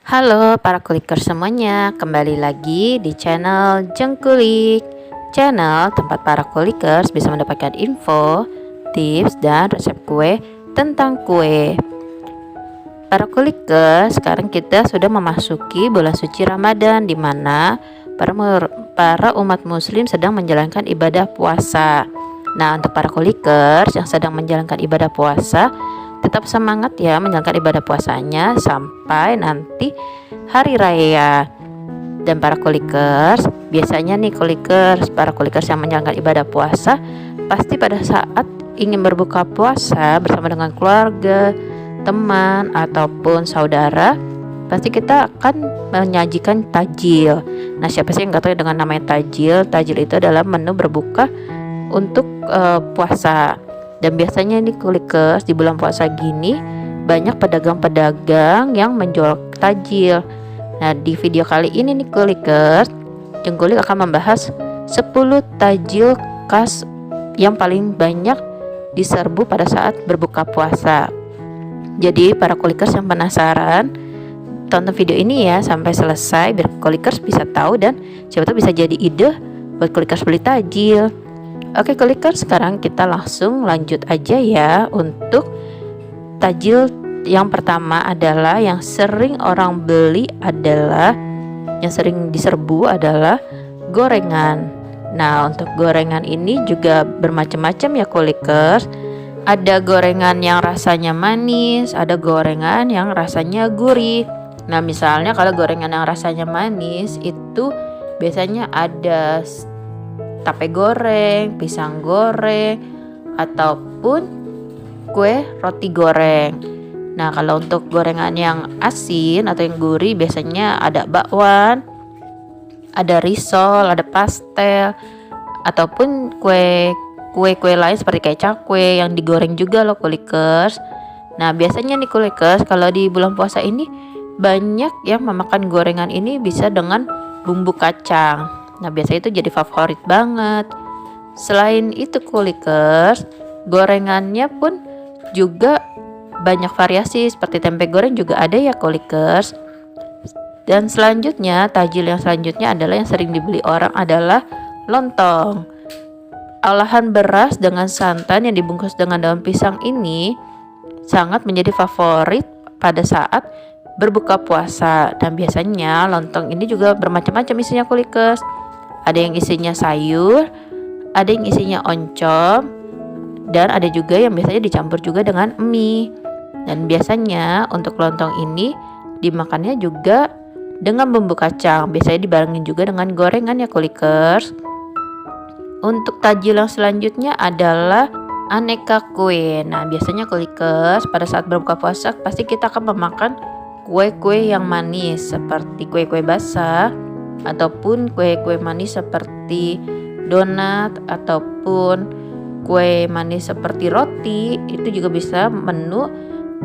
Halo para kuliker semuanya, kembali lagi di channel Jengkulik. Channel tempat para kulikers bisa mendapatkan info, tips, dan resep kue tentang kue. Para kulikers, sekarang kita sudah memasuki bulan suci Ramadan, di mana para umat muslim sedang menjalankan ibadah puasa. Nah, untuk para kulikers yang sedang menjalankan ibadah puasa, tetap semangat ya menjalankan ibadah puasanya sampai nanti hari raya. Dan para kulikers, biasanya nih para kulikers yang menjalankan ibadah puasa pasti pada saat ingin berbuka puasa bersama dengan keluarga, teman, ataupun saudara, pasti kita akan menyajikan tajil. Nah, siapa sih yang gak tahu dengan namanya tajil? Tajil itu adalah menu berbuka untuk puasa. Dan biasanya nih kulikers di bulan puasa gini banyak pedagang-pedagang yang menjual tajil. Nah, di video kali ini nih kulikers, Jengkulik akan membahas 10 tajil khas yang paling banyak diserbu pada saat berbuka puasa. Jadi para kulikers yang penasaran, tonton video ini ya sampai selesai biar kulikers bisa tahu dan siapa tahu bisa jadi ide buat kulikers beli tajil. Oke kulikers, sekarang kita langsung lanjut aja ya. Untuk tajil yang pertama adalah yang sering orang beli adalah, yang sering diserbu adalah gorengan. Nah, untuk gorengan ini juga bermacam-macam ya kulikers. Ada gorengan yang rasanya manis, ada gorengan yang rasanya gurih. Nah, misalnya kalau gorengan yang rasanya manis itu biasanya ada tape goreng, pisang goreng, ataupun kue roti goreng. Nah, kalau untuk gorengan yang asin atau yang gurih biasanya ada bakwan, ada risol, ada pastel, ataupun kue lain seperti kayak cakwe yang digoreng juga loh kulikers. Nah, biasanya nih kulikers kalau di bulan puasa ini banyak yang memakan gorengan ini bisa dengan bumbu kacang. Nah, biasanya itu jadi favorit banget. Selain itu kulikers, gorengannya pun juga banyak variasi, seperti tempe goreng juga ada ya kulikers. Dan selanjutnya, tajil yang selanjutnya adalah yang sering dibeli orang adalah lontong. Olahan beras dengan santan yang dibungkus dengan daun pisang ini sangat menjadi favorit pada saat berbuka puasa. Dan biasanya lontong ini juga bermacam-macam isinya kulikers. Ada yang isinya sayur, ada yang isinya oncom, dan ada juga yang biasanya dicampur juga dengan mie. Dan biasanya untuk lontong ini dimakannya juga dengan bumbu kacang. Biasanya dibarengin juga dengan gorengan ya kulikers. Untuk tajil yang selanjutnya adalah aneka kue. Nah, biasanya kulikers pada saat berbuka puasa pasti kita akan memakan kue-kue yang manis seperti kue-kue basah, ataupun kue-kue manis seperti donat, ataupun kue manis seperti roti. Itu juga bisa menu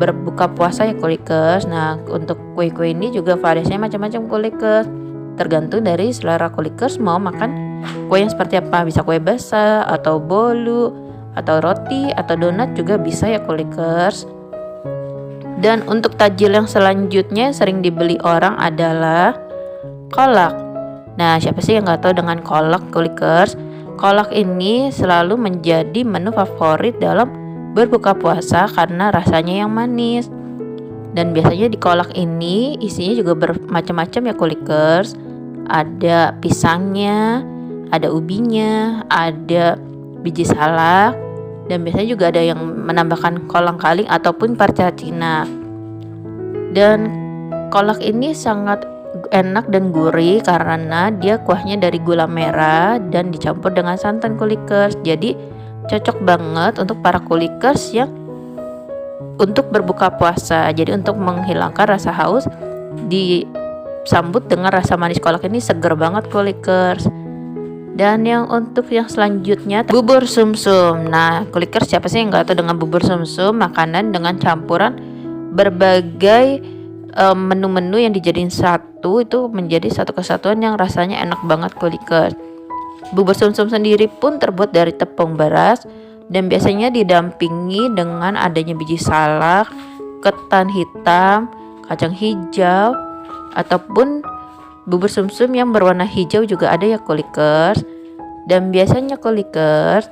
berbuka puasa ya kulikers. Nah, untuk kue-kue ini juga variasinya macam-macam kulikers, tergantung dari selera kulikers mau makan kue yang seperti apa. Bisa kue basah, atau bolu, atau roti, atau donat juga bisa ya kulikers. Dan untuk tajil yang selanjutnya sering dibeli orang adalah kolak. Nah, siapa sih yang gak tahu dengan kolak kulikers? Kolak ini selalu menjadi menu favorit dalam berbuka puasa karena rasanya yang manis. Dan biasanya di kolak ini isinya juga bermacam-macam ya kulikers. Ada pisangnya, ada ubinya, ada biji salak, dan biasanya juga ada yang menambahkan kolang-kaling ataupun parca Cina. Dan kolak ini sangat enak dan gurih karena dia kuahnya dari gula merah dan dicampur dengan santan kulikers. Jadi cocok banget untuk para kulikers yang untuk berbuka puasa. Jadi untuk menghilangkan rasa haus disambut dengan rasa manis kolak ini seger banget kulikers. Dan yang untuk yang selanjutnya bubur sumsum. Nah kulikers, siapa sih yang gak tahu dengan bubur sumsum? Makanan dengan campuran berbagai menu-menu yang dijadiin satu, itu menjadi satu kesatuan yang rasanya enak banget kulikers. Bubur sumsum sendiri pun terbuat dari tepung beras dan biasanya didampingi dengan adanya biji salak, ketan hitam, kacang hijau, ataupun bubur sumsum yang berwarna hijau juga ada ya kulikers. Dan biasanya kulikers,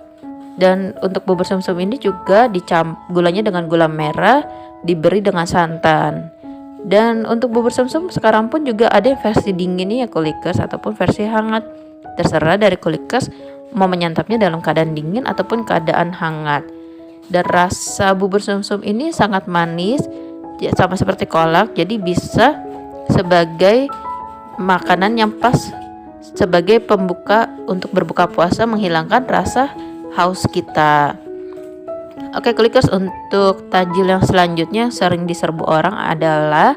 dan untuk bubur sumsum ini juga gulanya dengan gula merah, diberi dengan santan. Dan untuk bubur sumsum sekarang pun juga ada versi dingin ya kulikers, ataupun versi hangat. Terserah dari kulikers mau menyantapnya dalam keadaan dingin ataupun keadaan hangat. Dan rasa bubur sumsum ini sangat manis, ya, sama seperti kolak, jadi bisa sebagai makanan yang pas sebagai pembuka untuk berbuka puasa, menghilangkan rasa haus kita. Oke kulikers, untuk tajil yang selanjutnya yang sering diserbu orang adalah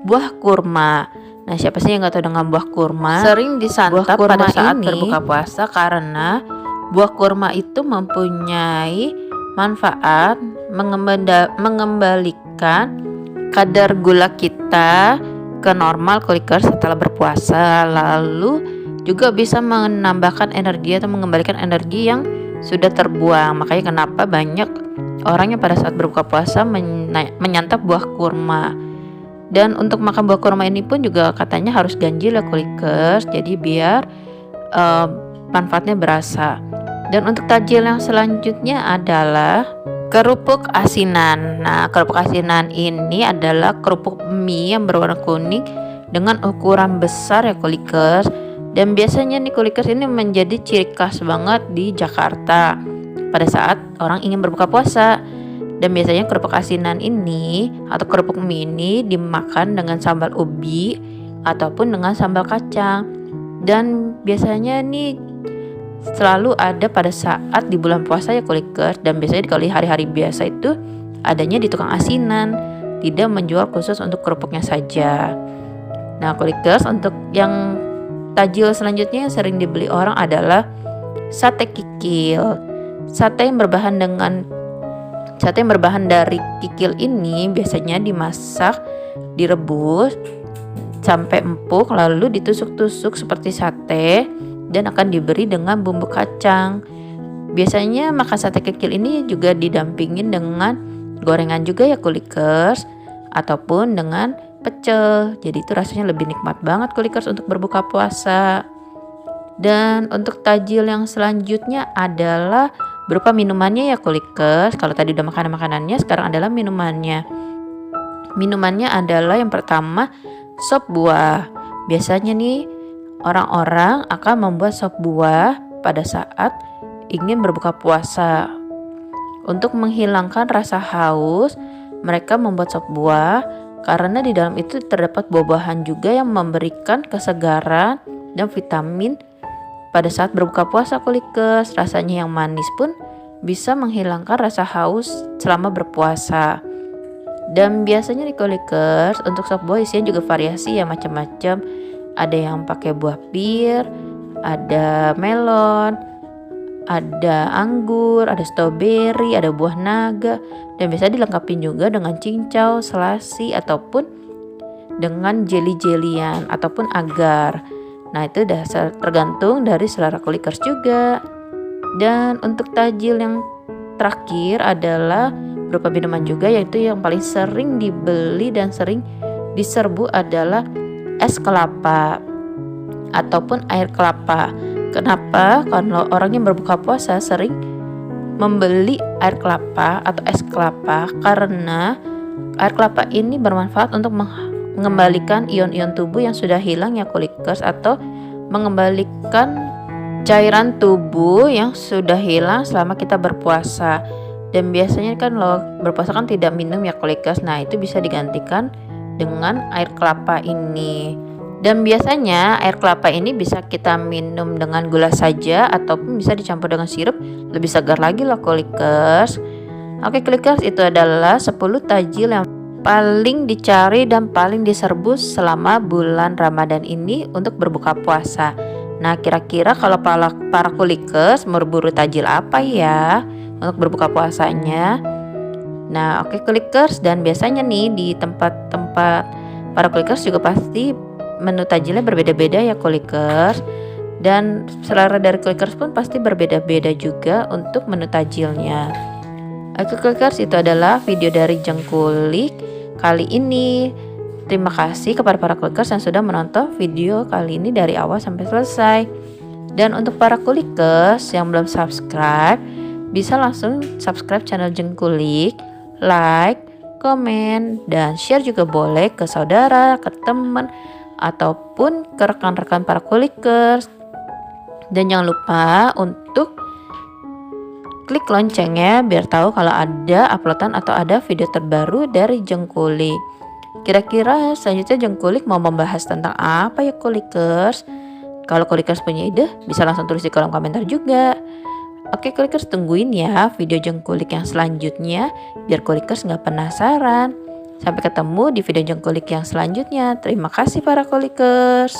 buah kurma. Nah, siapa sih yang gak tahu dengan buah kurma? Sering disantap pada saat berbuka puasa karena buah kurma itu mempunyai manfaat mengembalikan kadar gula kita ke normal kulikers setelah berpuasa, lalu juga bisa menambahkan energi atau mengembalikan energi yang sudah terbuang. Makanya kenapa banyak orang yang pada saat berbuka puasa menyantap buah kurma. Dan untuk makan buah kurma ini pun juga katanya harus ganjil ya kulikers, jadi biar manfaatnya berasa. Dan untuk tajil yang selanjutnya adalah kerupuk asinan. Nah, kerupuk asinan ini adalah kerupuk mie yang berwarna kuning dengan ukuran besar ya kulikers. Dan biasanya nih kulikers ini menjadi ciri khas banget di Jakarta pada saat orang ingin berbuka puasa. Dan biasanya kerupuk asinan ini atau kerupuk mie ini dimakan dengan sambal ubi ataupun dengan sambal kacang. Dan biasanya nih selalu ada pada saat di bulan puasa ya kulikers. Dan biasanya kalau hari-hari biasa itu adanya di tukang asinan, tidak menjual khusus untuk kerupuknya saja. Nah kulikers, untuk yang tajil selanjutnya yang sering dibeli orang adalah sate kikil. Sate yang berbahan dari kikil ini biasanya dimasak, direbus sampai empuk, lalu ditusuk-tusuk seperti sate dan akan diberi dengan bumbu kacang. Biasanya makan sate kikil ini juga didampingin dengan gorengan juga ya kulikers, ataupun dengan pecel. Jadi itu rasanya lebih nikmat banget kulikers untuk berbuka puasa. Dan untuk tajil yang selanjutnya adalah berupa minumannya ya kulikers. Kalau tadi udah makanannya, sekarang adalah minumannya. Minumannya adalah yang pertama sop buah. Biasanya nih orang-orang akan membuat sop buah pada saat ingin berbuka puasa. Untuk menghilangkan rasa haus, mereka membuat sop buah karena di dalam itu terdapat buah-buahan juga yang memberikan kesegaran dan vitamin pada saat berbuka puasa kulikers. Rasanya yang manis pun bisa menghilangkan rasa haus selama berpuasa. Dan biasanya di kulikers untuk sop buah isinya juga variasi ya, macam-macam. Ada yang pakai buah pir, ada melon, ada anggur, ada stroberi, ada buah naga, dan bisa dilengkapi juga dengan cincau, selasi, ataupun dengan jeli-jelian ataupun agar. Nah itu dasar tergantung dari selera kulikers juga. Dan untuk tajil yang terakhir adalah berupa minuman juga, yaitu yang paling sering dibeli dan sering diserbu adalah es kelapa ataupun air kelapa. Kenapa? Kalau orang yang berbuka puasa sering membeli air kelapa atau es kelapa, karena air kelapa ini bermanfaat untuk mengembalikan ion-ion tubuh yang sudah hilang ya kulikers, atau mengembalikan cairan tubuh yang sudah hilang selama kita berpuasa. Dan biasanya kan lo berpuasa kan tidak minum ya kulikers. Nah itu bisa digantikan dengan air kelapa ini. Dan biasanya air kelapa ini bisa kita minum dengan gula saja ataupun bisa dicampur dengan sirup, lebih segar lagi loh kulikers. Oke kulikers, itu adalah 10 tajil yang paling dicari dan paling diserbu selama bulan Ramadan ini untuk berbuka puasa. Nah kira-kira kalau para kulikers berburu tajil apa ya untuk berbuka puasanya? Nah oke kulikers, dan biasanya nih di tempat-tempat para kulikers juga pasti menu tajilnya berbeda-beda ya kulikers. Dan selera dari kulikers pun pasti berbeda-beda juga untuk menu tajilnya. Oke kulikers, itu adalah video dari Jengkulik kali ini Terima kasih kepada para kulikers yang sudah menonton video kali ini dari awal sampai selesai. Dan untuk para kulikers yang belum subscribe, bisa langsung subscribe channel Jengkulik, like, komen, dan share juga boleh ke saudara, ke teman, ataupun ke rekan-rekan para kulikers. Dan jangan lupa untuk klik loncengnya biar tahu kalau ada uploadan atau ada video terbaru dari Jengkulik. Kira-kira selanjutnya Jengkulik mau membahas tentang apa ya kulikers? Kalau kulikers punya ide bisa langsung tulis di kolom komentar juga. Oke kulikers, tungguin ya video Jengkulik yang selanjutnya biar kulikers nggak penasaran. Sampai ketemu di video Jengkulik yang selanjutnya. Terima kasih para kulikers.